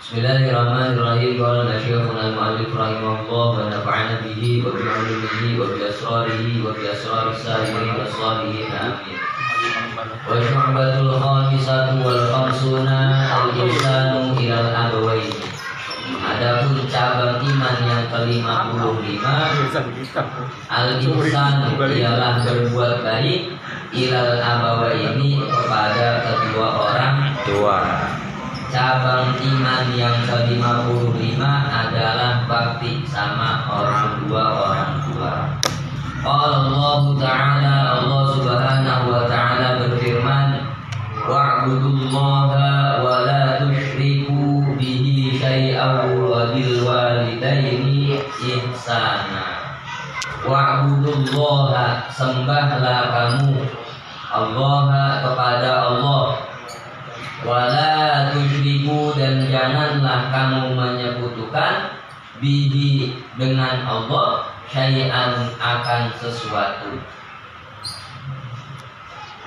Bismillahirrahmanirrahim. Qala Syekhuna al-Mu'allif rahimahullah wa nafa'ana bihi wa bi 'ulumihi wa bi asrarihi wa bi asraris salihin wa salihin. Amin. Wa syu'batul khamisatu wal khamsuna al-ihsanu ilal abawain. Adapun cabang iman yang ke-55, al-ihsanu ialah berbuat baik ilal abawaini kepada kedua orang tua. Cabang iman yang ke-55 adalah bakti sama orang tua. Allah Ta'ala, Allah Subhanahu wa Ta'ala berfirman, wa'budullaha wa la tusyriku bihi syai'an wa bil walidaini ihsana. Wa'budullaha, sembahlah kamu Allah kepada Allah, wala tusyriku, dan janganlah kamu menyekutukan bihi dengan Allah syai'an, akan sesuatu.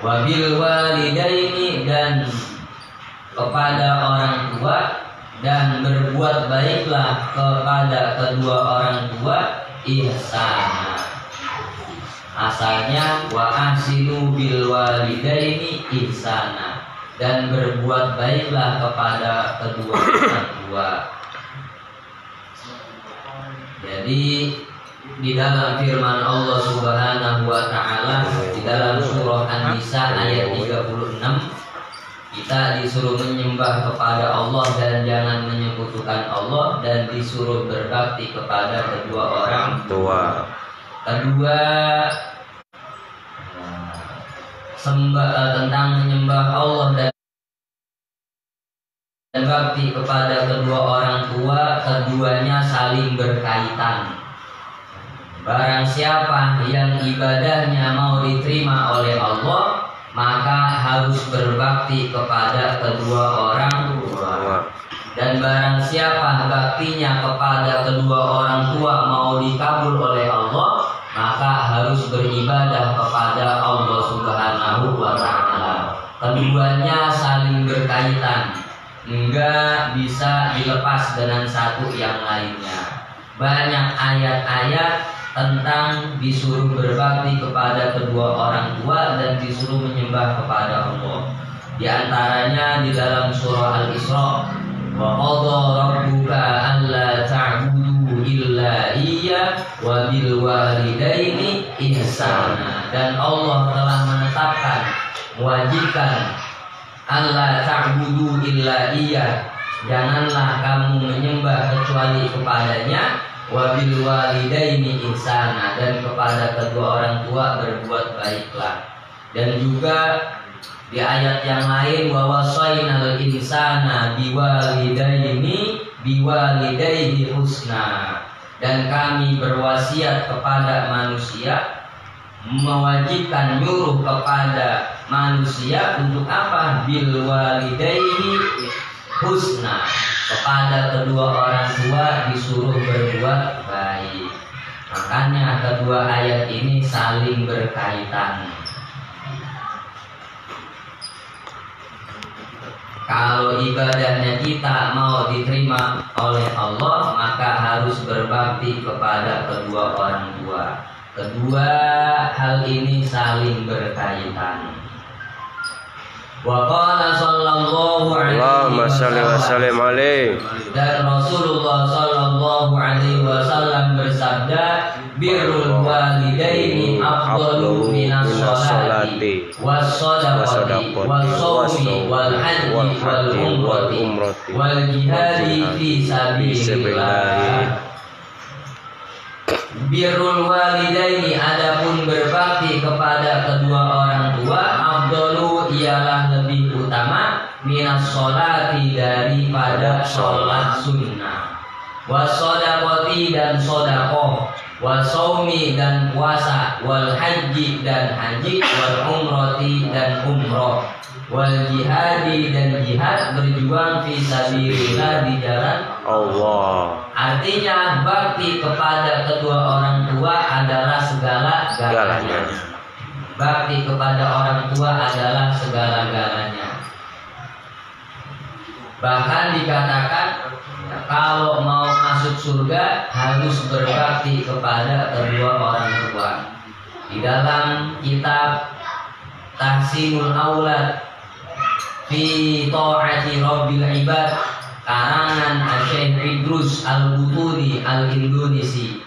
Wabil walidaini, dan kepada orang tua, dan berbuat baiklah kepada kedua orang tua ihsana. Asalnya wa ahsinu bil walidaini ihsana, dan berbuat baiklah kepada kedua orang tua. Jadi di dalam firman Allah Subhanahu wa Ta'ala di dalam surah An-Nisa ayat 36, kita disuruh menyembah kepada Allah dan jangan menyekutukan Allah, dan disuruh berbakti kepada kedua orang tua. Kedua, tentang menyembah Allah dan bakti kepada kedua orang tua, keduanya saling berkaitan. Barang siapa yang ibadahnya mau diterima oleh Allah, maka harus berbakti kepada kedua orang tua. Dan barang siapa baktinya kepada kedua orang tua mau dikabul oleh Allah, maka harus beribadah kepada Allah Subhanahu wa Ta'ala. Keduanya saling berkaitan, enggak bisa dilepas dengan satu yang lainnya. Banyak ayat-ayat tentang disuruh berbakti kepada kedua orang tua dan disuruh menyembah kepada Allah. Di antaranya di dalam surah Al-Isra, wa qadha rabbuka alla ta'budu illa iyyah wa bil walidaini ihsana. Dan Allah telah menetapkan, mewajibkan, alla ta'budu illa iyyah, janganlah kamu menyembah kecuali kepadanya, wa bil walidaini ihsana, dan kepada kedua orang tua berbuat baiklah. Dan juga di ayat yang lain, wa wasainal insana biwalidayhi husna, dan kami berwasiat kepada manusia, mewajibkan, nyuruh kepada manusia untuk apa? Bil walidayhi husna, kepada kedua orang tua disuruh berbuat baik. Makanya kedua ayat ini saling berkaitan. Kalau ibadahnya kita mau diterima oleh Allah, maka harus berbakti kepada kedua orang tua. Kedua hal ini saling berkaitan. Wa qala sallallahu alaihi wasallam, dan Rasulullah sallallahu alaihi wasallam bersabda, birrul walidaini afdalu minas sholati was shadaqati was shaumi wal hajji wal umrati wal jihadi fi sabilillah. Birrul walidaini, adapun berbakti kepada kedua orang tua, afdalu ialah lebih utama, minas sholati daripada sholat sunnah, wasodaqoti dan sodakoh, wasaumi dan puasa, wal haji dan haji, wal umroti dan umroh, wal jihadi dan jihad, berjuang fi sabilillah, di jalan Allah. Artinya bakti kepada kedua orang tua adalah segala-galanya. Bakti kepada orang tua adalah segala-galanya. Bahkan dikatakan Ya, kalau mau masuk surga harus berbakti kepada kedua orang tua. Di dalam kitab Tahsinul Aulad fi Ta'ati Rabbil Ibad karangan Syekh Idrus Al-Butuni Al-Indonesi,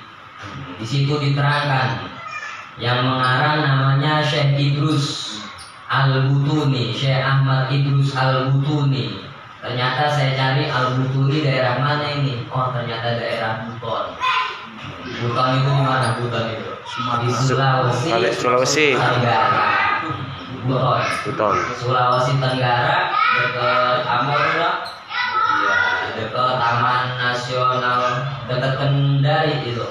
di situ diterangkan yang mengarang namanya Syekh Idrus Al-Butuni, Syekh Ahmad Idrus Al-Butuni. Ternyata saya cari Al-Butuni daerah mana ini? Oh, ternyata daerah Buton. Buton itu di mana? Buton itu di Sulawesi Tenggara. Buton. Sulawesi Tenggara, dekat Amorra. Iya, dekat Taman Nasional, dekat Kendari itu.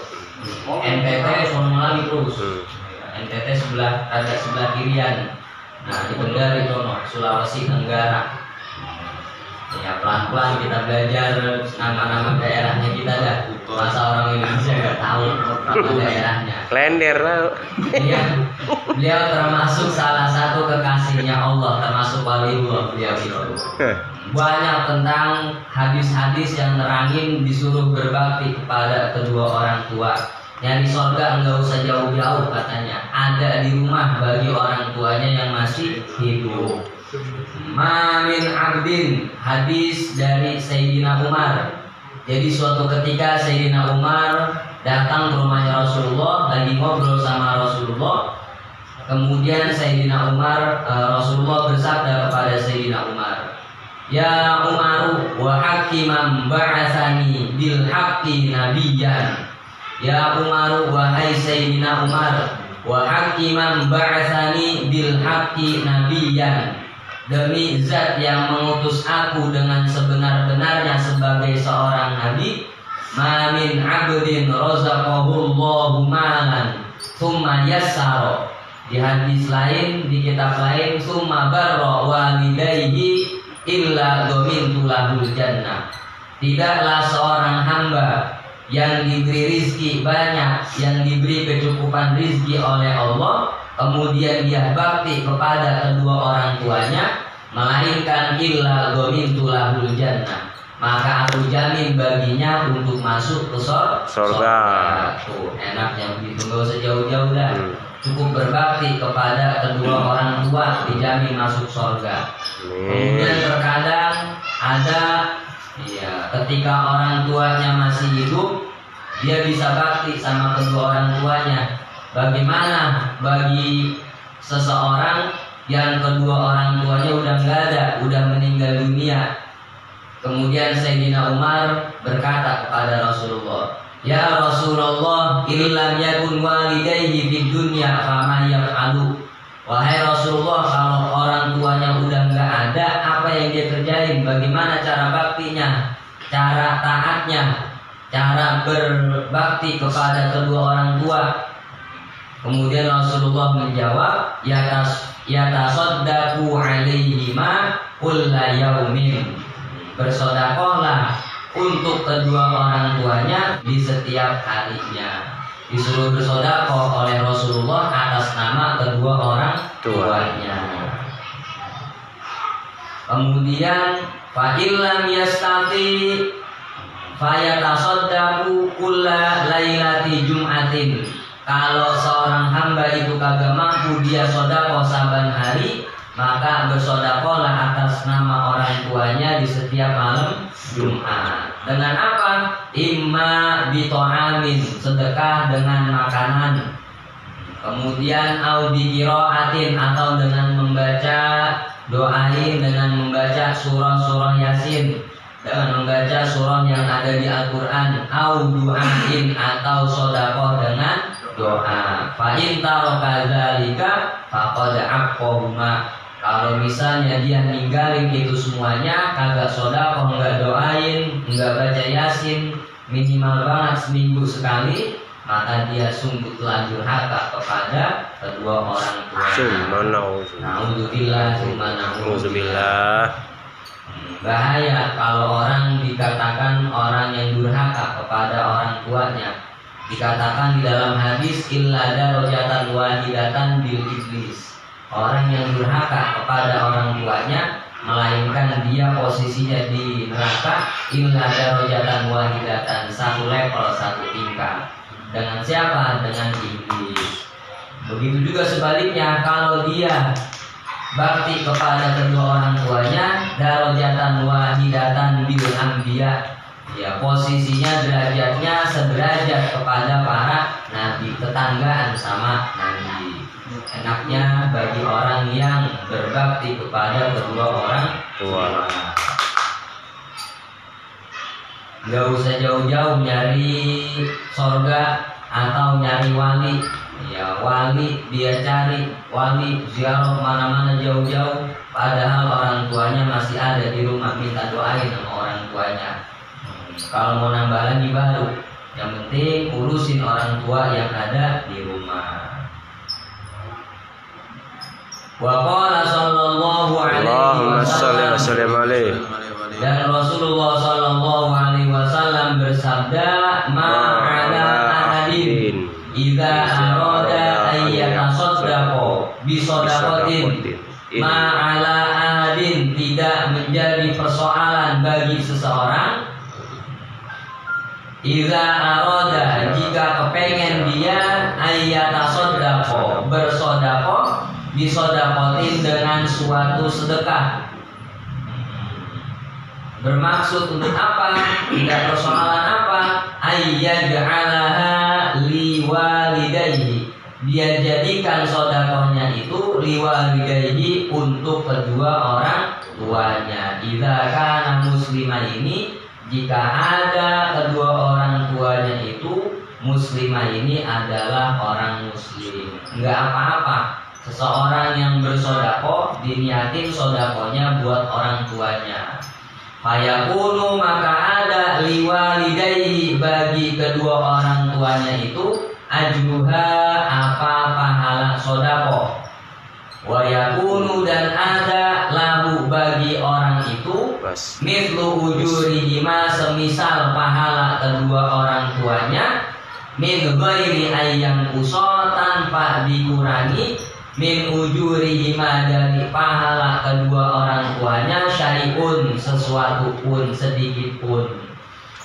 NTT sono lagi terus. NTT ada sebelah kirian. Nah, di Kendari sono, Sulawesi Tenggara. Ya, pelan-pelan kita belajar nama-nama daerahnya kita dah. Masa orang Indonesia nggak tahu nama daerahnya. Klender lah. Iya, beliau termasuk salah satu kekasihnya Allah, termasuk waliullah beliau itu. Banyak tentang hadis-hadis yang nerangin disuruh berbakti kepada kedua orang tua. Yang di sorga enggak usah jauh-jauh katanya. Ada di rumah bagi orang tuanya yang masih hidup. Mamin abdin, hadis dari Sayyidina Umar. Jadi suatu ketika Sayyidina Umar datang ke rumahnya Rasulullah, lagi ngobrol sama Rasulullah. Kemudian Sayyidina Umar, Rasulullah bersabda kepada Sayyidina Umar, "Ya Umaru wa hakiman ba'atsani bil haqqi nabiyyan." Ya Umaru, wahai Sayyidina Umar, wa hakiman ba'atsani bil haqqi nabiyyan. Demi zat yang mengutus aku dengan sebenar-benarnya sebagai seorang nabi, ma min 'abdin razaqahullahu malan tsumma yassara. Di hadis lain, di kitab lain, tsumma barra walidayhi illa dhamintu lahul jannah. Tidaklah seorang hamba yang diberi rizki banyak, yang diberi kecukupan rizki oleh Allah, kemudian dia bakti kepada kedua orang tuanya, melainkan illa dhamintu lahul jannah, maka aku jamin baginya untuk masuk ke surga. Tuh, enaknya begitu, gak usah jauh-jauh dah. Cukup berbakti kepada kedua orang tua dijamin masuk surga. Kemudian terkadang ada, ya, ketika orang tuanya masih hidup, dia bisa bakti sama kedua orang tuanya. Bagaimana bagi seseorang yang kedua orang tuanya udah nggak ada, udah meninggal dunia? Kemudian Sayyidina Umar berkata kepada Rasulullah, "Ya Rasulullah, illam yakun walidayhi fid dunya fama yaf'alu." Wahai Rasulullah, kalau orang tuanya udah nggak ada, apa yang dia kerjain? Bagaimana cara baktinya, cara taatnya, cara berbakti kepada kedua orang tua? Kemudian Rasulullah menjawab, yatasaddaqu alaihima kulla yaumin. Bersedekahlah untuk kedua orang tuanya di setiap harinya. Disuruh bersedekah oleh Rasulullah atas nama kedua orang tuanya. Kemudian fa illam yastati fayatasaddaqu kulla lailati jum'atin. Kalau seorang hamba itu kagak mampu dia sedekah saban hari, maka bersedekahlah atas nama orang tuanya di setiap malam Jumat. Dengan apa? Imma bita'amin, sedekah dengan makanan. Kemudian au biqiraatin, atau dengan membaca, doain dengan membaca surah-surah Yasin, dengan membaca surah yang ada di Al-Qur'an, au du'ain, atau sedekah dengan doa. Fa in taraka dzalika faqad aqqahuma. Kalau misalnya dia ninggalin itu semuanya, kagak sedekah, enggak doain, enggak baca Yasin, minimal banget seminggu sekali, maka dia sungguh telah durhaka kepada kedua orang tuanya. Nauzubillah. Bahaya kalau orang dikatakan orang yang durhaka kepada orang tuanya. Dikatakan di dalam hadis, illa darajatan wahidatan bil iblis. Orang yang durhaka kepada orang tuanya melainkan dia posisinya di neraka illa darajatan wahidatan, satu level, satu tingkat. Dengan siapa? Dengan iblis. Begitu juga sebaliknya, kalau dia bakti kepada kedua orang tuanya, darajatan wahidatan bil anbiya, ya posisinya derajatnya sederajat kepada para nabi, tetanggaan sama nabi. Enaknya bagi orang yang berbakti kepada kedua orang tua. Gak usah jauh-jauh nyari sorga atau nyari wali. Ya wali dia cari, wali ziarah mana-mana jauh-jauh, padahal orang tuanya masih ada di rumah, minta doain sama orang tuanya. Kalau mau nambah lagi baru, yang penting urusin orang tua yang ada di rumah. Wa qala sallallahu alaihi wasallam, dan Rasulullah sallallahu alaihi wasallam bersabda, ma'ala ahadin idza arada ayyatasaddaqa bi shadaqatin, ma'ala ahadin, tidak menjadi persoalan bagi seseorang, idza arada, jika kepengen dia, ayyatasaddaqa, bersedekah, bisedaqatin, dengan suatu sedekah. Bermaksud untuk apa? Tidak persoalan apa? Ayyaj'alaha liwalidayhi, dia jadikan sedekahnya itu liwalidayhi, untuk kedua orang tuanya. Idza kana muslimah, ini jika ada kedua orang tuanya itu muslimah, ini adalah orang muslim. Enggak apa-apa seseorang yang bersedekah diniatin sedekahnya buat orang tuanya. Fayakunu, maka ada liwalidayhi, bagi kedua orang tuanya itu, ajruha, apa pahala sedekah. Wa yakunu, dan ada lahu, bagi orang itu, mithlu ujurihima, semisal pahala kedua orang tuanya, min ghairi ayyam qusa, tanpa dikurangi, min ujurihima, dari pahala kedua orang tuanya, syai'un, sesuatu pun, sedikit pun.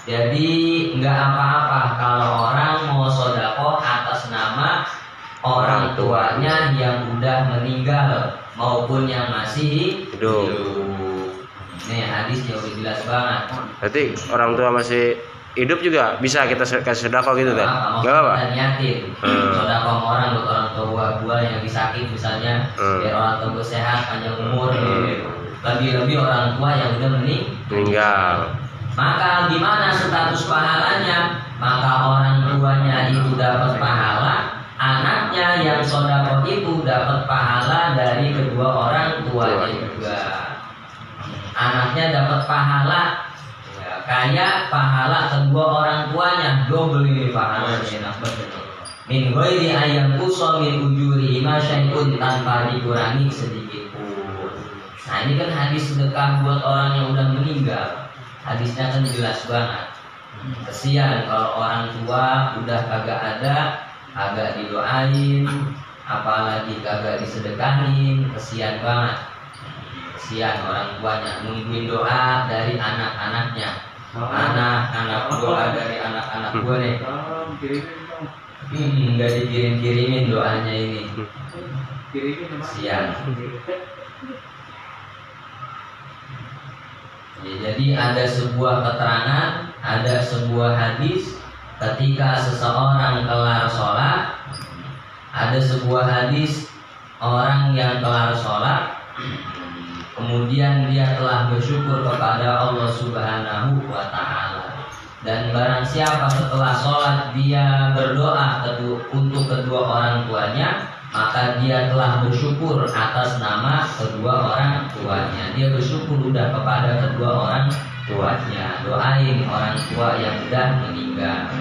Jadi enggak apa-apa kalau orang mau sedekah atas nama orang tuanya yang udah meninggal maupun yang masih hidup. Nih hadisnya udah jelas banget. Berarti orang tua masih hidup juga bisa kita kasih sedekah gitu kan? Enggak apa-apa. Niatin sedekah orang buat orang tua gua yang lagi sakit misalnya, biar orang tua gua sehat, panjang umur. Lebih-lebih orang tua yang udah meninggal. Maka gimana status pahalanya? Maka orang tuanya itu dapat pahala, anaknya yang sedekah itu dapat pahala dari kedua orang tuanya juga. Anaknya dapat pahala, ya, kayak pahala kedua orang tuanya, double ini pahalanya, enak banget. Min ghairi ayyam qusa min ujurihima syai'un, tanpa dikurangi sedikit pun. Nah ini kan hadis sedekah buat orang yang udah meninggal. Hadisnya kan jelas banget. Kesian kalau orang tua udah kagak ada, kagak didoain, apalagi kagak disedekahin, kesian banget. Kesian orang tuanya, nungguin doa dari anak-anaknya. Anak doa dari anak-anak gue nih. Nggak dikirim-kirimin doanya ini. Kesian. Ya, jadi ada sebuah keterangan, ada sebuah hadis, ketika seseorang kelar sholat, ada sebuah hadis, orang yang kelar sholat, kemudian dia telah bersyukur kepada Allah Subhanahu wa Ta'ala. Dan barang siapa setelah sholat dia berdoa untuk kedua orang tuanya, maka dia telah bersyukur atas nama kedua orang tuanya. Dia bersyukur udah kepada kedua orang tuanya. Doain orang tua yang sudah meninggal.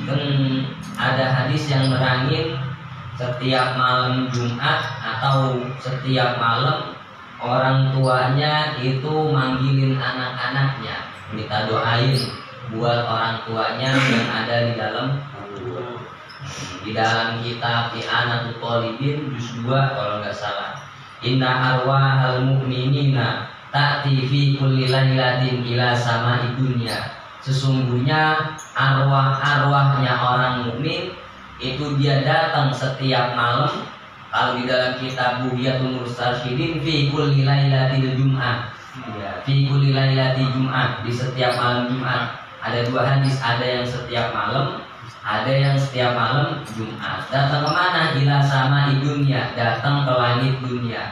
Dan ada hadis yang nerangin setiap malam Jumat atau setiap malam orang tuanya itu manggilin anak-anaknya, minta doain buat orang tuanya yang ada di dalam kubur. Di dalam kitab I'anatul Talibin juz 2 kalau nggak salah, Inna arwahal mu'minina ta'ti fi kulli lailatin ila sama'i dunya. Sesungguhnya arwah-arwahnya orang mukmin itu dia datang setiap malam. Kalau di dalam kitab Buhyatul Mustarsyidin fi kulli lailatil jum'ah. Ya, fi kulli lailatil jum'ah, di setiap malam Jumat. Ada dua hadis, ada yang setiap malam, ada yang setiap malam Jumat. Datang kemana? Ila sama'i dunya, datang ke langit dunia.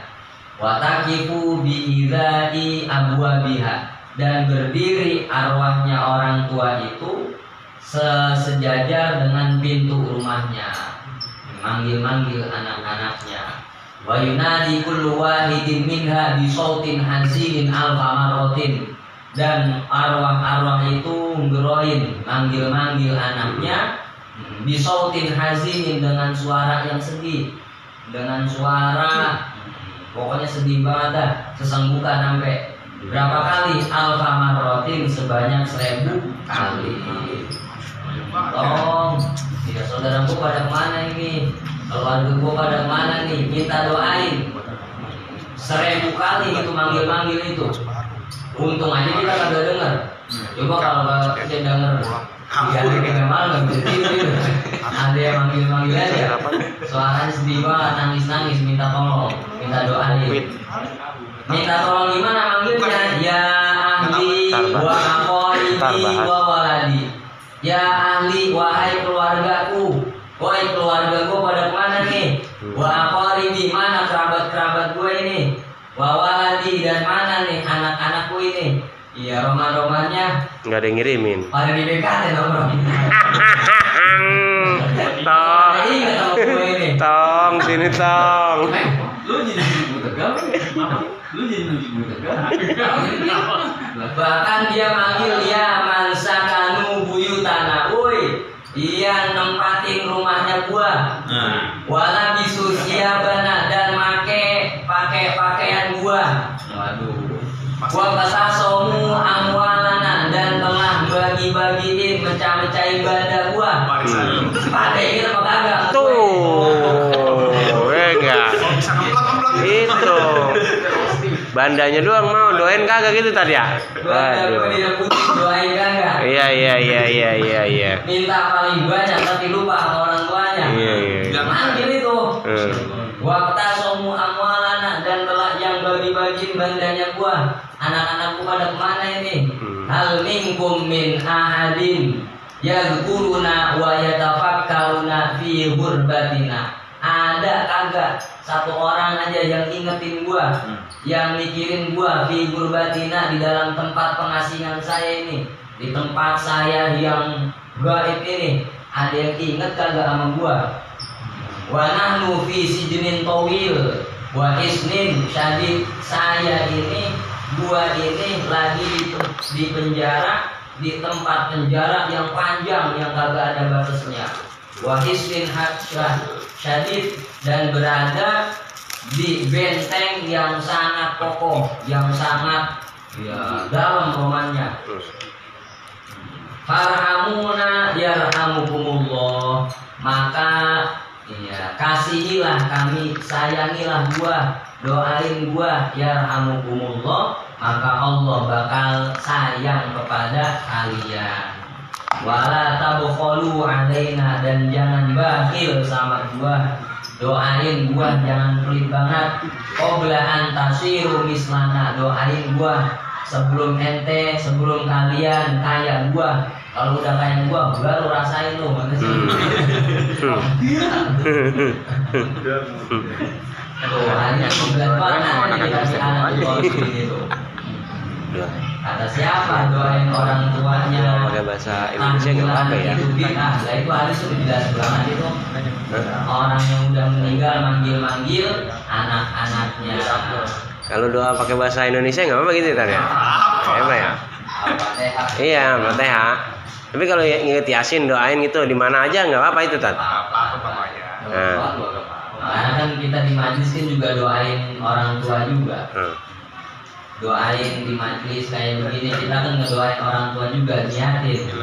Watakifu bi'idai abwabiha, dan berdiri arwahnya orang tua itu sejajar dengan pintu rumahnya, manggil-manggil anak-anaknya. Wa yunadi kullu wahidin minha bi sautin hazinin alfa marratin, dan arwah-arwah itu ngeroin, manggil-manggil anaknya bi sautin hazinin, dengan suara yang sedih, dengan suara pokoknya sedih banget dah, sesenggukan sampai berapa kali? Alfa marrotin, sebanyak 1000 kali. Tolong, tidak saudaraku pada kemana ini? Keluarga gua pada kemana nih? Minta doain. 1000 kali itu manggil-manggil itu. Untung aja kita kagak dengar. Coba kalau kita denger 3 malam nggak bisa tidur. Ada yang manggil-manggil aja. Suaranya sedih banget, nangis-nangis, minta tolong, minta doain. Minta tolong gimana manggilnya? Ya ahli wa aqaribi wa waladi. Ya ahli, wahai keluargaku. Wahai keluargaku pada kemana nih? Wa aqaribi, mana kerabat-kerabat gue ini? Wa waladi, dan mana nih anak-anakku ini? Iya, roman-romannya nggak ada yang ngirimin. pada di BKT dong. Tong, sini tong. Lu jadi ibu tegal? Lu jadi ibu tegal? Bahkan dia manggil ya mansakanu buyutana, woi, dia nempatin rumahnya gua. Wala bisusia bana, dan pakai pakaian gua. Waduh. Gua basasomu amwalana, dan telah bagi-bagiin mecah-mecahin banda gua. Pada ini apa kagak? Tuh, enggak. Itu. Bandanya doang mau, doain kagak gitu tadi ya? Waduh. Doain kagak? Iya. Minta paling banyak tapi lupa sama orang tuanya. Iya. Manggil itu. Waktu somu amwalana, dan telah yang bagi-bagiin bandanya gua. Anak-anakku pada kemana ini? Hal minkum min ahadin yadhkuruna wa yatafakkaruna fi hurbatina. Ada kagak satu orang aja yang ingetin gua, yang mikirin gua fi hurbatina, di dalam tempat pengasingan saya ini, di tempat saya yang gaib ini, ada yang inget kagak sama gua? Wa nahnu fi sijnin tawil wa isnin syadid. Saya ini, gua ini lagi di penjara, di tempat penjara yang panjang, yang kagak ada batasnya. Wa hisnin syadid, dan berada di benteng yang sangat kokoh, yang sangat dalam romannya. Farhamuna yarhamukumullah, maka kasihilah kami, sayangilah gua, doain gua, yarhamukumullah, maka Allah bakal sayang kepada kalian. Wala tabkhulu alaina, dan jangan bakhil sama gua, doain gua jangan pelit banget. Qabla an tasiru mislana, doain gua sebelum ente, sebelum kalian kayak gua. Kalau udah kayak gua baru rasain tuh mana sih. Tuh, hanya 9 mana dikasih anak itu. Kata siapa doain orang tuanya? Pakai bahasa Indonesia nggak apa ya? Lah itu hadis sudah jelas banget itu. Orang yang udah meninggal manggil-manggil anak-anaknya. Kalau doa pakai bahasa Indonesia nggak apa-apa gitu tadi ya? Apa ya? Iya, Fatihah. Tapi kalau inget Yasin doain gitu di mana aja nggak apa-apa itu Tat. Karena kan kita di majlis kan juga doain orang tua juga. Doain di majlis kayak begini, kita kan ngedoain orang tua juga, niatin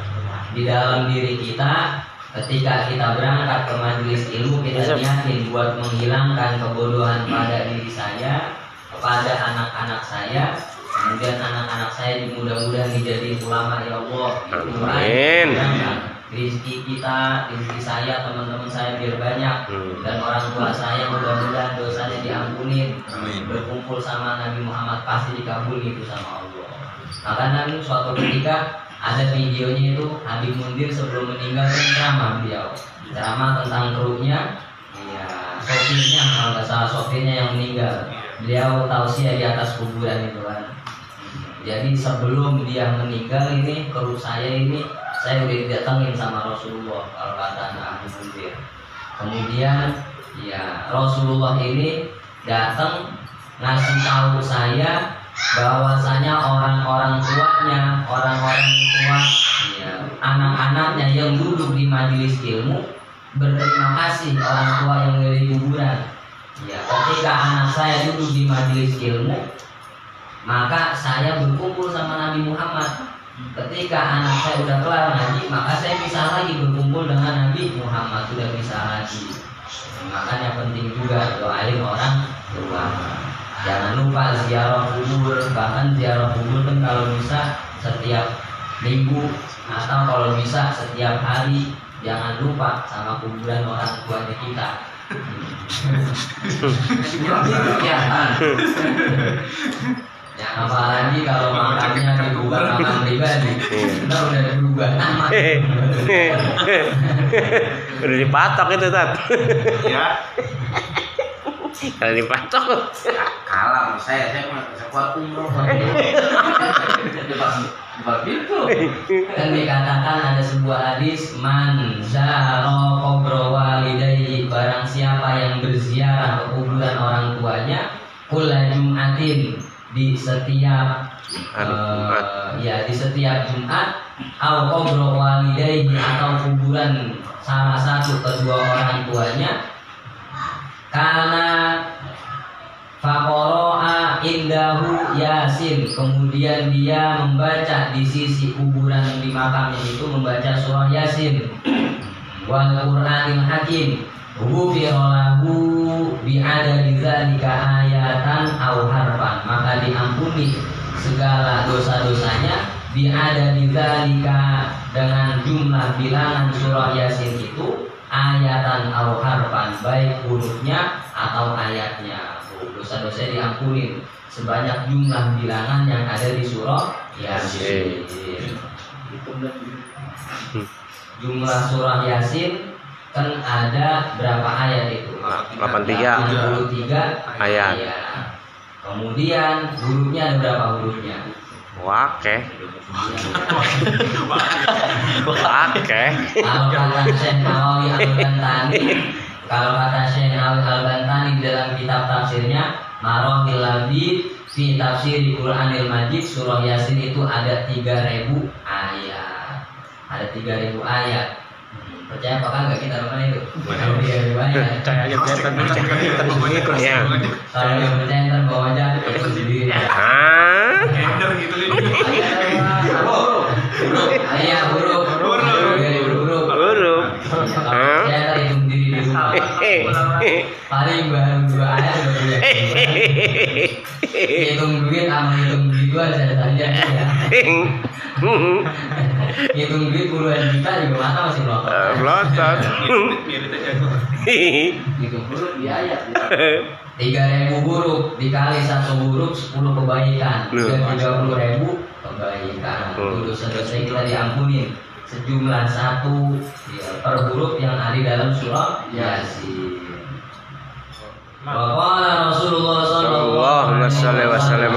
di dalam diri kita ketika kita berangkat ke majelis ilmu kita niatin buat menghilangkan kebodohan pada diri saya, kepada anak-anak saya, kemudian anak-anak saya mudah-mudahan menjadi ulama ya Allah. Amin. Rezeki kita, rezeki saya, teman-teman saya biar banyak, dan orang tua saya mudah-mudahan dosanya diampuni. Berkumpul sama Nabi Muhammad pasti dikabuli itu sama Allah. Maka Nabi suatu ketika ada videonya itu Habib Mundir sebelum meninggal kan ceramah beliau, ceramah tentang krunya, ya sopirnya kalau nggak salah sopirnya yang meninggal, beliau tausiah di atas kuburan itu kan. Jadi sebelum dia meninggal ini kru saya ini saya udah didatengin sama Rasulullah kalau kata Habib Mundir. Kemudian ya Rasulullah ini datang ngasih tahu saya bahwasanya orang-orang tuanya, orang-orang tua, ya, anak-anaknya yang duduk di majelis ilmu berterima kasih orang tua yang dari kuburan. Ya, ketika anak saya duduk di majelis ilmu, maka saya berkumpul sama Nabi Muhammad. Ketika anak saya udah kelar ngaji, maka saya bisa lagi berkumpul dengan Nabi Muhammad, sudah bisa lagi. Makanya penting juga doain orang tua. Jangan lupa ziarah kubur, bahkan ziarah kubur kan kalau bisa setiap minggu atau kalau bisa setiap hari. Jangan lupa sama kuburan orang tuanya kita. Ya apalagi kalau makannya di kubur makan pribadi, kita udah berubah nama. Udah dipatok itu Tat. Ya. Kalau dipatok Kalah saya kuat umroh. Begitu. Dan dikatakan ada sebuah hadis man zara qabra walidayhi, barang siapa yang berziarah ke kuburan orang tuanya kulla Jum'atin, di setiap di setiap Jumat, au qabra walidayhi, atau kuburan salah satu kedua orang tuanya, karena faqara'a indahu Yasin, kemudian dia membaca di sisi kuburan di makamnya itu membaca surah Yasin, wal Qur'anil Hakim, ghufira lahu bi'adadi dzalika ayatan aw harfan, maka diampuni segala dosa-dosanya bi'adadi dzalika, dengan jumlah bilangan surah Yasin itu, ayatan aw harfan, baik hurufnya atau ayatnya. Dosa-dosa diampuni sebanyak jumlah bilangan yang ada di surah Yasin. Jumlah surah Yasin kan ada berapa ayat itu? 83 ayat. Kemudian hurufnya ada berapa hurufnya? Wake. Kalau kata Syekh Nawawi Al-Bantani, kalau kata Syekh Nawawi Al-Bantani di dalam kitab tafsirnya Marahil Labib fi Tafsir Qur'anil Majid, surah Yasin itu ada 3.000 ayat. Ada 3.000 ayat. Percaya apa kagak kita rumah itu? Percaya aja. Ya. Kalau yang percaya ntar bawa aja sendiri. Gender gitu nih. Ayah huruf. Kalau percaya ntar hitung diri di rumah. Paling baru 2 ayat udah boleh. Hitung duit sama hitung gituan saja ya. Hitung duit puluhan juta juga mata masih melotot. Hitung huruf di ayat. 3.000 huruf dikali 1 huruf 10 kebaikan, dan 30.000 kebaikan. Dosa-dosa kita diampuni sejumlah 1 per huruf yang ada dalam surah Yasin. Waqala Rasulullah sallallahu alaihi wasallam,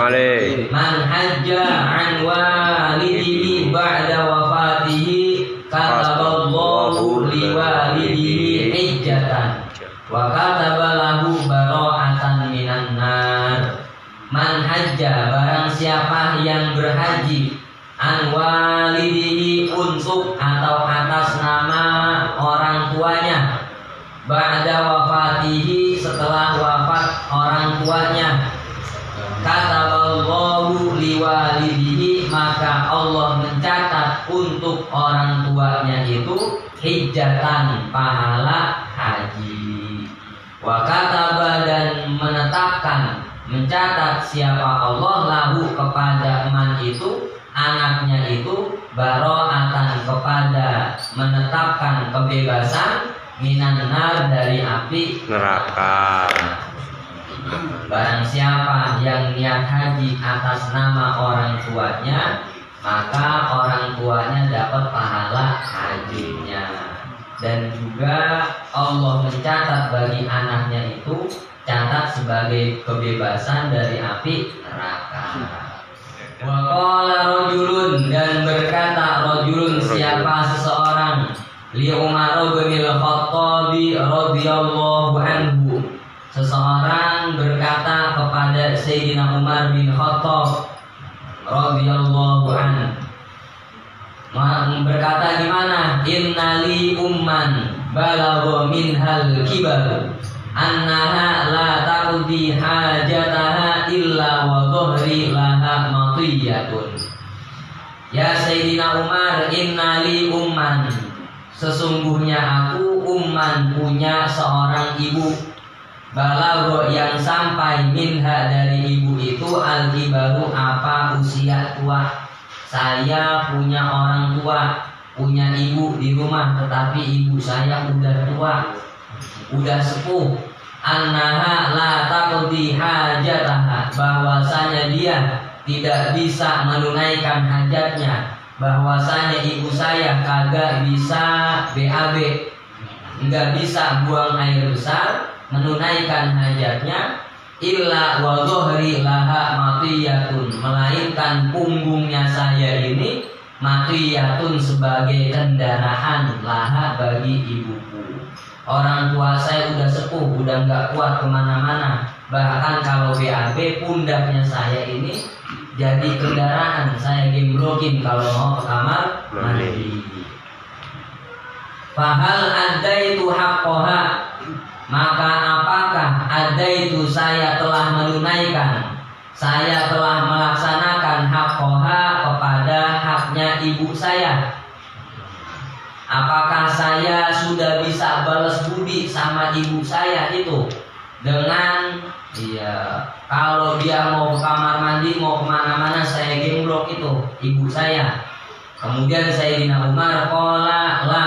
man hajja an walidihi ba'da wafatihi kataballahu liwalidihi hijjatan wa kataba lahu bara'atan minan nar. Man hajja, barang siapa yang berhaji, an walidihi, untuk atau atas nama orang tuanya, ba'da wafatihi, setelah wafat orang tuanya, kataballahu liwalidihi, maka Allah mencatat untuk orang tuanya itu hijjatan pahala haji. Wa kataba dan menetapkan mencatat siapa Allah lahu kepada man itu anaknya itu baro'atan kepada menetapkan kebebasan minan nar dari api neraka. Barang siapa yang niat haji atas nama orang tuanya, maka orang tuanya dapat pahala hajinya. Dan juga Allah mencatat bagi anaknya itu catat sebagai kebebasan dari api neraka. Wa qala rajulun dan berkata rajulun siapa seseorang li Umar bin Al-Khattab radhiyallahu anhu. Seseorang berkata kepada Sayyidina Umar bin Khattab radhiyallahu anhu, berkata gimana? Innali umman balagha minhal kibar annaha la taqdi hajataha illa wa dhahri laha matiyatun. Ya Sayyidina Umar, innali umman, sesungguhnya aku umman punya seorang ibu. Balagho yang sampai minha dari ibu itu al-kibaru apa usia tua. Saya punya orang tua, punya ibu di rumah, tetapi ibu saya udah tua, udah sepuh. Annaha la taqdi hajataha, bahwasanya dia tidak bisa menunaikan hajatnya, bahwasanya ibu saya kagak bisa BAB, nggak bisa buang air besar, menunaikan hajatnya, illa wa dhahri laha matiyatun, melainkan punggungnya saya ini matiyatun sebagai kendaraan laha bagi ibuku. Orang tua saya udah sepuh, udah nggak kuat kemana-mana, bahkan kalau BAB pundaknya saya ini jadi kendaraan, saya gemblokin kalau mau ke kamar mandi. Fahal adaitu haqqaha, maka apakah ada itu saya telah menunaikan, saya telah melaksanakan haqqaha kepada haknya ibu saya? Apakah saya sudah bisa balas budi sama ibu saya itu dengan kalau dia mau ke kamar mandi, mau kemana-mana saya gemblok itu ibu saya. Kemudian Sayyidina Umar qala la,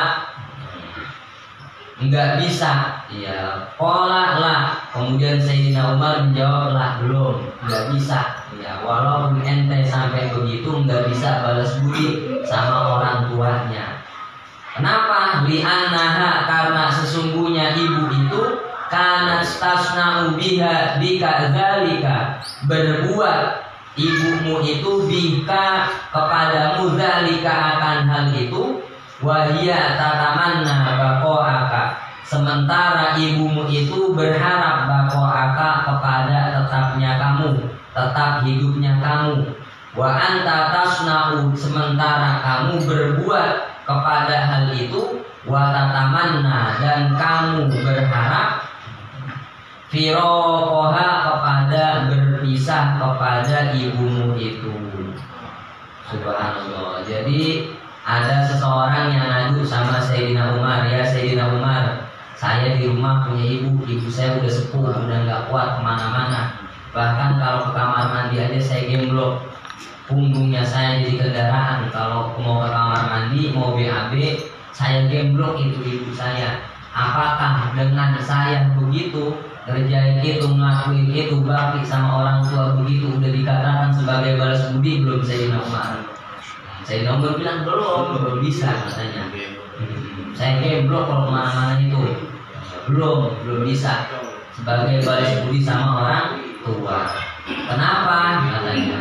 enggak bisa. Ya, qala la. Kemudian Sayyidina Umar menjawab lah, belum, enggak bisa. Ya, walaupun ente sampai begitu enggak bisa balas budi sama orang tuanya. Kenapa? Li'annaha, karena sesungguhnya ibu itu kanat tasna'u biha bika dzalika, berbuat ibumu itu bika kepadamu dzalika akan hal itu, wahia tatamanna baqa'aka, sementara ibumu itu berharap baqa'aka kepada tetapnya kamu, tetap hidupnya kamu. Wa anta tasna'u, sementara kamu berbuat kepada hal itu, wa tatamanna, dan kamu berharap firaqaha, kepada berpisah kepada ibumu itu. Subhanallah. Jadi ada seseorang yang ngadu sama Sayyidina Umar, ya Sayyidina Umar, saya di rumah punya ibu saya udah sepuh, udah nggak kuat kemana-mana, bahkan kalau ke kamar mandi aja saya gemblok, punggungnya saya jadi kendaraan, kalau mau ke kamar mandi, mau BAB, saya gemblok itu ibu saya. Apakah dengan saya begitu, kerjain itu, ngelakuin itu, bakti sama orang tua begitu, udah dikatakan sebagai balas budi belum Sayyidina Umar? Sayyidina Umar bilang belum bisa katanya. Saya gemblok kalau kemana-mana itu, belum bisa sebagai balas budi sama orang tua. Kenapa? Katanya,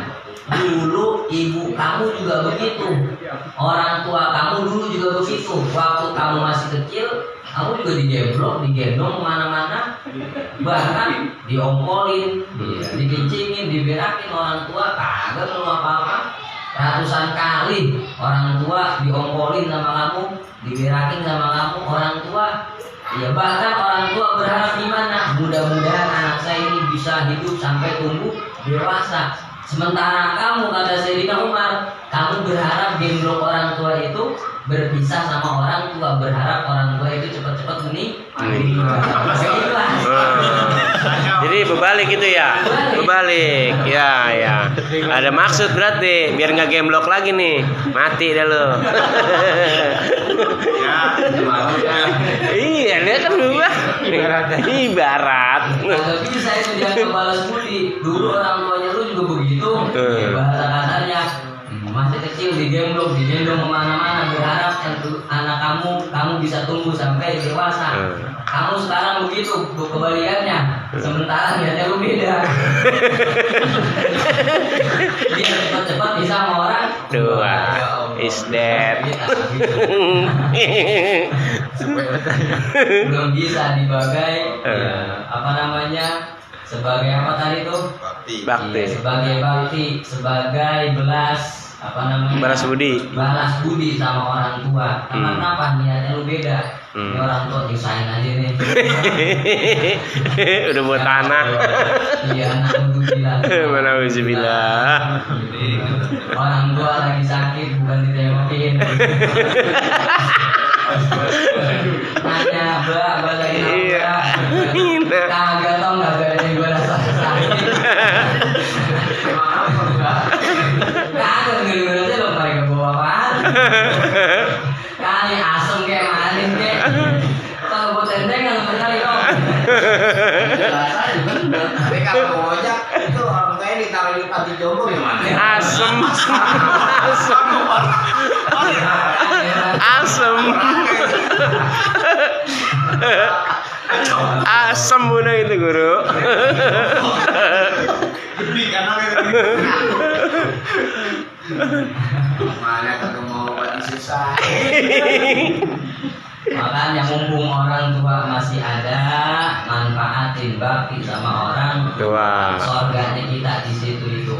dulu ibu kamu juga begitu, orang tua kamu dulu juga begitu. Waktu kamu masih kecil, kamu juga digemblok, digendong kemana-mana, bahkan diongkolin, dikencingin, diberakin orang tua, kagak perlu apa-apa. Ratusan kali orang tua diongkolin sama kamu, diberakin sama kamu, orang tua. Ya bahkan orang tua berharap gimana? Mudah-mudahan anak saya ini bisa hidup sampai tumbuh dewasa. Sementara kamu, kata Sayyidina Umar, kamu berharap gemblok orang tua itu berpisah sama orang tua, berharap orang tua itu cepat-cepat Jadi berbalik itu ya, berbalik, ya. Ada maksud berarti, biar nggak gemblok lagi nih, mati dah lo. Iya, dia kan berubah. Ibarat. Kalau bisa itu jangan balas budi. Dulu orang tuanya lu juga begitu. Bahasa kasarnya masih kecil digendong kemana-mana, berharap anak kamu bisa tumbuh sampai dewasa. Kamu sekarang begitu, kebalikannya. Sementara niatnya lu beda. Dia cepat-cepat bisa sama orang tua. Is dead. Belum bisa dibagai sebagai apa tadi tuh? Bakti. Ya, sebagai bakti, sebagai balas budi sama orang tua. Kenapa niatnya lu beda? Ini orang tua disain aja nih. Udah buat anak. Iya, anak bilang. Mana bilang. Orang tua lagi sakit bukan ditengokin. Nanya, Mbak lagi apa? Kagak tau nggak ada yang gue rasa sakit. Kagak ngeluarin aja lo mereka bawa apaan? Kali asem kayak manis kayak. Kalau buat tendeng nggak kali kok. Tapi kalau ojek itu orang tuanya ditaruh di panti jompo gimana? Asem. Asem udah itu guru. Mana ketemu obat susah. Makanya mumpung orang tua masih ada, manfaatin bakti sama orang tua. Surganya kita di situ itu.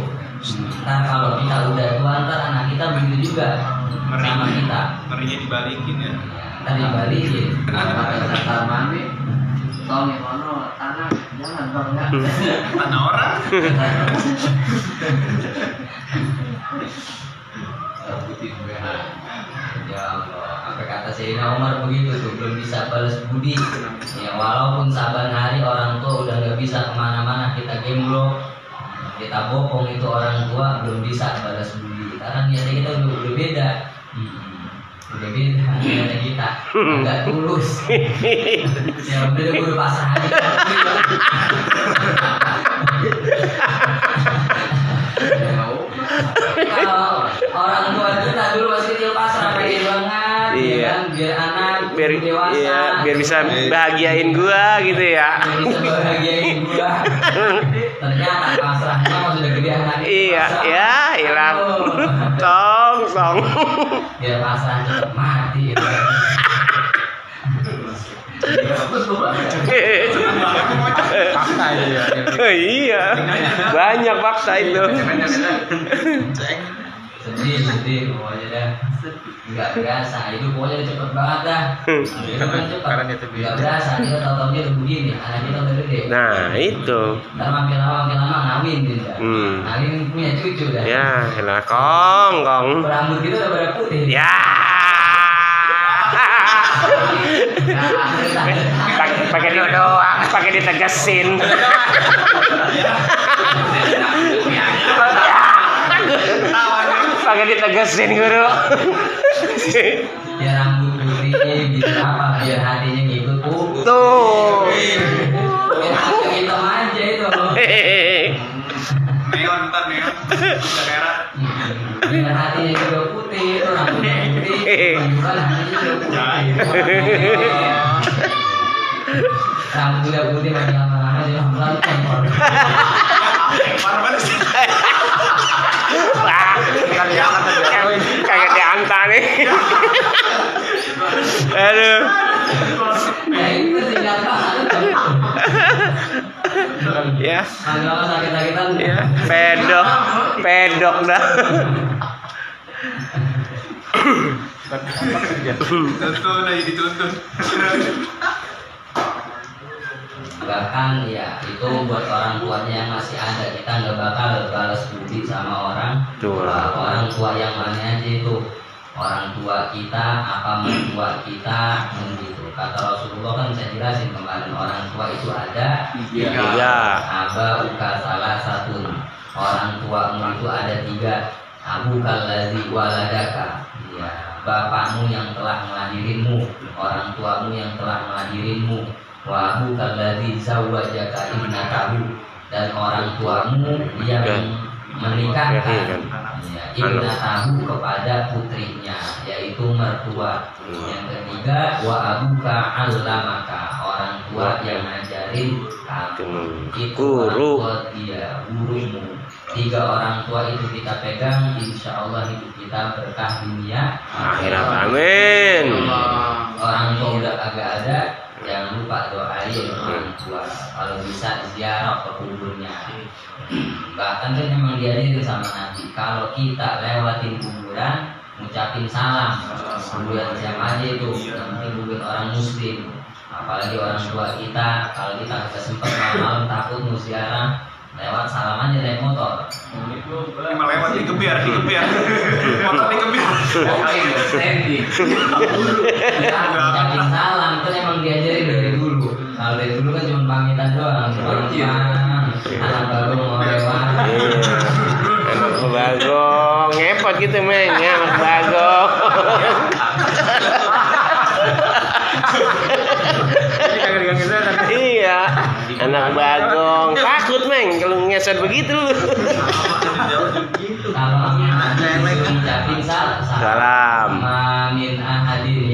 Ntar kalau kita udah tua, ntar anak kita begitu juga sama kita. Ngerinya dibalikin ya. Ntar dibalikin. Kata mami, tong yang mana tanah, jangan tong ya. Tanah orang. Ya Allah, apa kata Sayyidina Umar begitu tuh, belum bisa balas budi. Ya walaupun saban hari orang tua udah nggak bisa kemana-mana, kita gemblok, kita bopong itu orang tua belum bisa balas budi. Karena niatnya kita udah beda. Udah beda niatnya kita, nggak tulus. Ya udah gue pasrah aja. Kalau orang tua kita dulu masih kecil pasrah pengen banget, iya. Kan? Biar anak biar dewasa, iya, biar bisa bahagiain gua gitu ya. biar bisa bahagiain gua. Ternyata pasrahnya mau sudah gede anak. Iya, ya, hilang. Tong. Biar pasrah cepet mati. Gitu. Fakta itu ya. Iya, banyak fakta itu. Sedih pokoknya dah. Nggak biasa, itu pokoknya udah cepet banget dah. Itu kan cepet. Nggak biasa, kita tahu-tahu dia udah begini, anak kita udah gede. Nah itu. Ntar makin lama ngawin gitu. Ngawin punya cucu dah. Ya, elah kong. Rambut kita udah pada putih. Ya. Pakai dia doang, pakai ditegesin. Pakai ditegesin guru. Ya rambut putih bisa apa? Biar hatinya ngikut Tuh. Biar hati hitam aja itu. Neon ntar neon. Udah merah. Biar hatinya juga putih itu rambutnya putih. Bukan hatinya juga putih. Rambut udah putih makin lama-lama dia pelan tempor. Parah banget sih. Wah, kagak diantar nih. Aduh. Ya itu tinggal banget. Ya. Lama-lama sakit-sakitan. Ya, pedok dah. Tuntun lagi dituntun. Bahkan ya itu buat orang tuanya yang masih ada, kita nggak bakal balas budi sama orang orang tua yang mana aja itu. Orang tua kita, apa mertua kita, gitu. Kata Rasulullah kan saya jelasin kemarin, orang tua itu ada Iya. aba uka salah satu. Orang tuamu itu ada 3. Abu kallazi waladaka, ya, bapakmu yang telah melahirkanmu, orang tuamu yang telah melahirkanmu. Wa abu kallazi zawwajaka ibnatahu, dan orang tuamu yang menikahkan ibnatahu kepada putrinya, yaitu mertua. Yang ketiga, wa abuka allamaka, orang tua yang ngajarin kamu, itu orang tua dia, gurumu. 3 orang tua itu kita pegang, insya Allah hidup kita berkah dunia Akhirat. Amin. Orang tua udah agak ada, jangan lupa doain orang tua. Kalau bisa ziarah ke kuburnya. Bahkan kan memang diajarin sama Nabi, kalau kita lewatin kuburan, ngucapin salam. Kuburan siapa aja itu, yang penting kuburan orang muslim. Apalagi orang tua kita, kalau kita nggak sempat malam-malam takut mau ziarah, lewat salam aja naik motor. Emang lewat dikebiar. Motor dikebiar. Ngucapin salam itu emang diajarin dari dulu. Kalau dari dulu kan cuma pamitan doang. Anak baru mau lewat. Anak bagong ngepot gitu meng, ya anak bagong. Iya, anak bagong takut meng kalau ngeset begitu. Kalau ngucapin salam. Min ahadin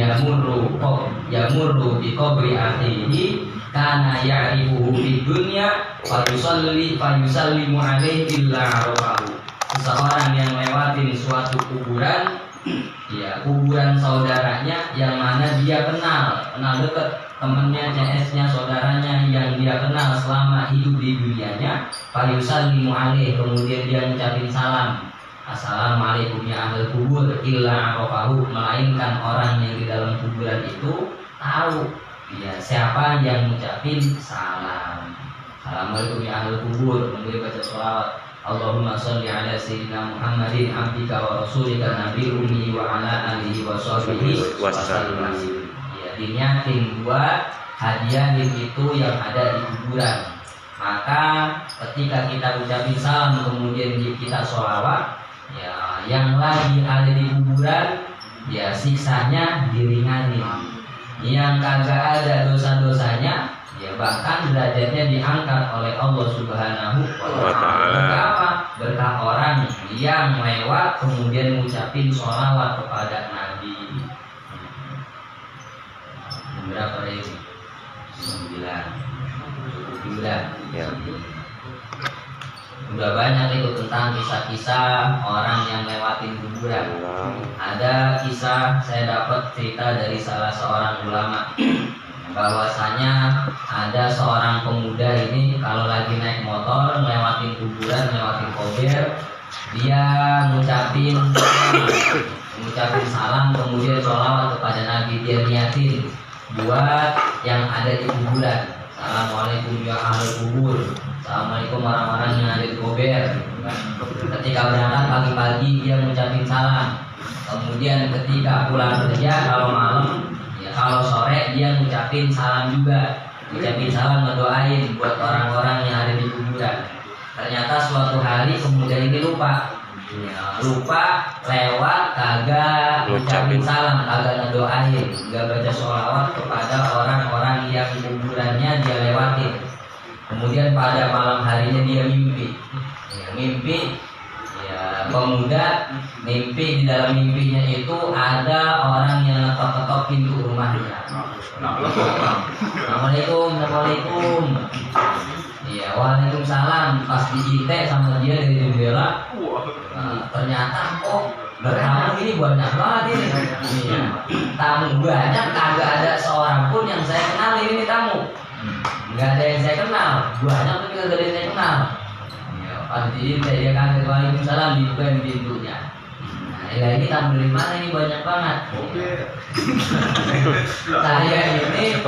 yamurru bi qabri akhihi kana ya'rifuhu fid dunya fa yusallimu alaihi illa arafahu. Seseorang yang lewatin suatu kuburan, ya kuburan saudaranya yang mana dia kenal dekat, temannya, CS-nya, saudaranya yang dia kenal selama hidup di dunianya, fa yusallimu alaihi, kemudian dia ngucapin salam, assalamualaikum ya ahlul kubur, illa arafahu, melainkan orang yang di dalam kuburan itu tahu ya siapa yang ngucapin salam. Assalamualaikum ya ahlul kubur, kemudian baca sholawat, Allahumma sholli ala sayyidina Muhammadin abdika wa rasulika nabil ummi wa ala alihi wa sahbihi wasallam. Ya, dinyatin buat hadiah itu yang ada di kuburan. Maka ketika kita ucapin salam kemudian kita sholawat, ya yang lagi ada di kuburan ya siksanya diringanin. Yang kagak ada dosa-dosanya ya bahkan derajatnya diangkat oleh Allah Subhanahu wa Ta'ala. Berkah apa? Berkah orang yang lewat kemudian mengucapin sholawat kepada Nabi. Berapa ini? 9. Ya. Udah banyak itu tentang kisah-kisah orang yang lewatin kuburan. Ada kisah saya dapat cerita dari salah seorang ulama, bahwasanya ada seorang pemuda ini kalau lagi naik motor lewatin kuburan, lewatin kober, dia ngucapin salam kemudian sholawat kepada Nabi, dia niatin buat yang ada di kuburan. Assalamualaikum ya ahlul kubur, assalamualaikum orang-orang yang ada di kober. Ketika berangkat pagi-pagi dia ngucapin salam. Kemudian ketika pulang kerja kalau malam, ya kalau sore dia ngucapin salam juga. Ngucapin salam, ngedoain buat orang-orang yang ada di kuburan. Ternyata suatu hari pemuda ini lupa, lewat kagak ngucapin salam, kagak ngedoain, gak baca sholawat kepada orang-orang yang kuburannya dia lewatin. Kemudian pada malam harinya dia mimpi, pemuda mimpi, di dalam mimpinya itu ada orang yang ngetok-ngetok pintu rumahnya. Assalamualaikum. Iya, waalaikumsalam. Pas diintek sama dia dari jendela, ternyata bertamu ini banyak banget ini. Iya. Tamu banyak, kagak ada seorang pun yang saya kenal ini tamu. Nggak ada yang saya kenal, banyak tapi kagak ada yang saya kenal. Ya, pas diintek dia kaget, waalaikumsalam, dibukain pintunya. Nah, ini tamu dari mana ini banyak banget. Saya ini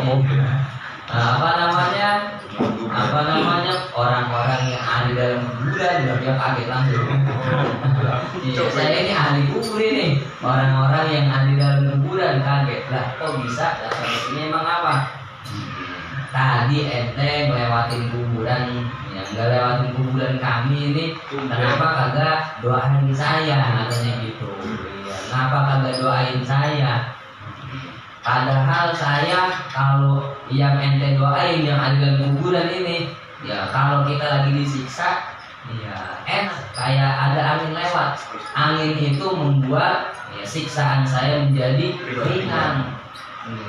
apa namanya orang-orang yang ada dalam kuburan dia kaget langsung. Iya, saya ini ahli kubur ini. Orang-orang yang ada dalam kuburan kaget lah, kok bisa? Ini emang apa? Tadi ente ngelewatin kuburan, yang nggak lewatin kuburan kami ini, kenapa kagak doain saya? Katanya gitu. Iya, kenapa kagak doain saya? Padahal saya kalau yang ente doain yang ada dalam kuburan ini, ya kalau kita lagi disiksa, ya enak kayak ada angin lewat. Angin itu membuat ya, siksaan saya menjadi ringan.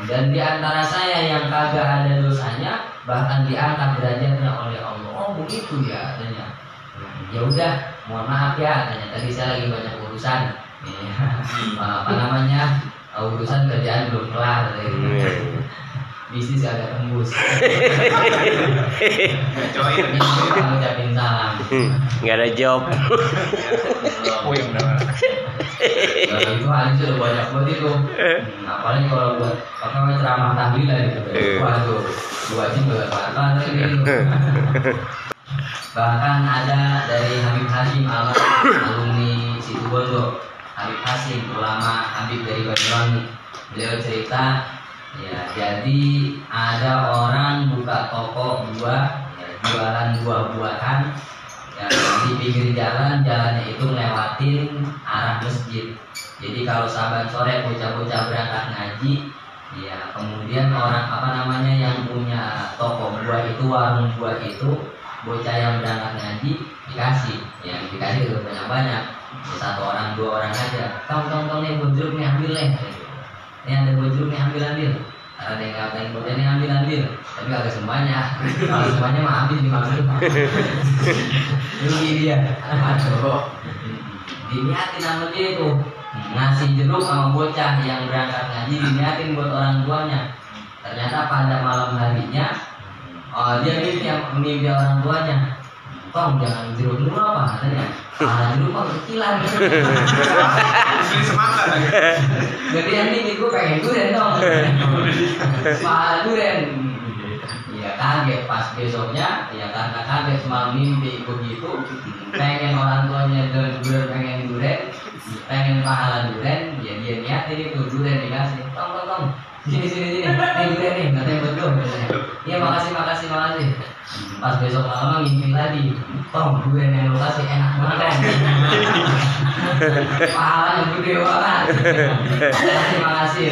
Dan di antara saya yang kagak ada dosanya bahkan diangkat derajatnya oleh Allah. Oh begitu ya katanya. Ya udah, mohon maaf ya katanya. Tadi saya lagi banyak urusan. Apa namanya? Urusan kerjaan belum kelar. Bisnis agak tembus. Ngucapin salam. Nggak ada job. Oh yang benar. Itu aja udah banyak buat itu. Apalagi kalau buat apa ceramah tahlilan gitu. Waduh, dua jam juga kelar gitu. Bahkan ada dari Habib Hashim alumni Situbondo. Habib Hashim, ulama Habib dari Banyuwangi. Beliau cerita, ya jadi ada orang buka toko buah, ya, jualan buah-buahan. Ya, di pinggir jalannya itu ngelewatin arah masjid. Jadi kalau sahabat sore bocah-bocah berangkat ngaji, ya kemudian orang yang punya toko buah itu, warung buah itu, bocah yang berangkat ngaji dikasih, yang dikasih itu banyak-banyak. Satu orang, dua orang aja. Tong nih buah jeruk nih ambil nih. Ini ada buah jeruk nih ambil. Ada yang ngatain bocah nih ambil. Tapi agak semuanya. Kalau semuanya mah habis dimakan. Rugi dia. Aduh. Diniatin sama dia itu. Ngasih jeruk sama bocah yang berangkat ngaji, diniatin buat orang tuanya. Ternyata pada malam harinya dia mimpi orang tuanya. Tong jangan jeruk dulu apa katanya. Jeruk kok kecilan. Beli semangka lagi. Gedean nih gue pengen durian dong. Mahal durian. Ya kaget pas besoknya, ya karena kaget semalam mimpi begitu, pengen orang tuanya pengen durian, pengen pahala durian, ya dia niatin itu durian dikasih. Tong. Sini. Nih durian nih, katanya buat lo. Iya makasih. Pas besok malam ngimpi lagi, tong durian yang lo kasih enak banget kan. Pahalanya gede banget. Makasih.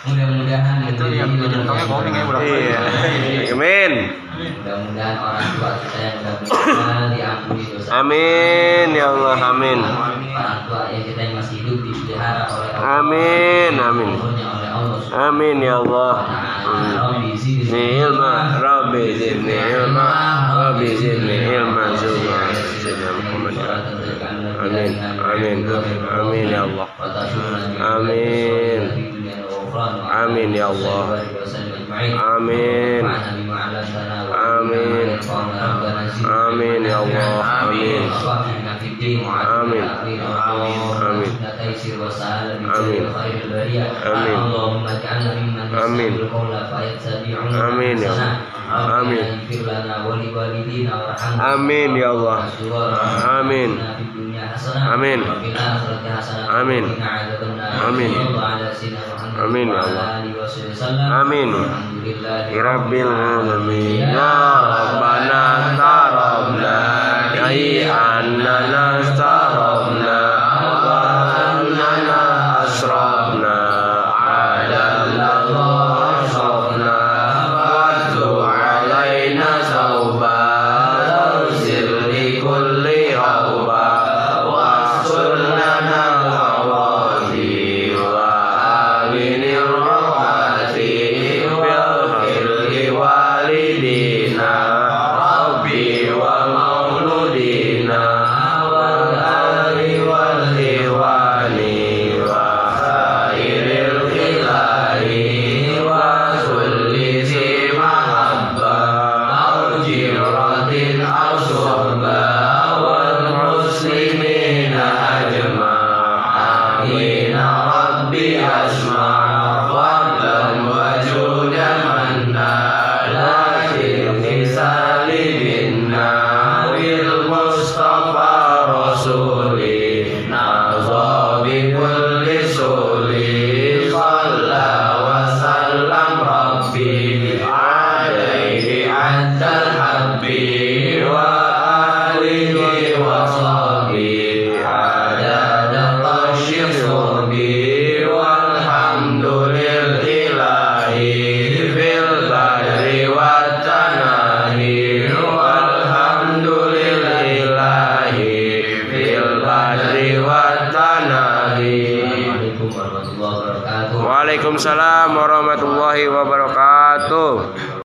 Mudah-mudahan Itu yang tongnya bohong ya udah. Iya. Amin. Mudah-mudahan orang tua kita yang sudah meninggal diampuni dosa. Amin ya Allah, amin. Orang tua yang kita yang masih hidup dipelihara oleh Allah. Amin. Oleh Allah. Amin ya Allah. Rabbi zidni ilma. Amin ya Allah. Amin ya Allah. Amin ya Allah. Amin ya Allah. Amin ya Allah. Amin. Rabbil alamin. Ya Rabbana tarabna annana starabna wa annana asrabna adamna asrabna wa alaina sauba tarsir li kulli rawba wa sunnana awati wa aminir rahmati bil walidina rabbi wa mauludina wa Assalamualaikum warahmatullahi wabarakatuh. Waalaikumsalam warahmatullahi wabarakatuh.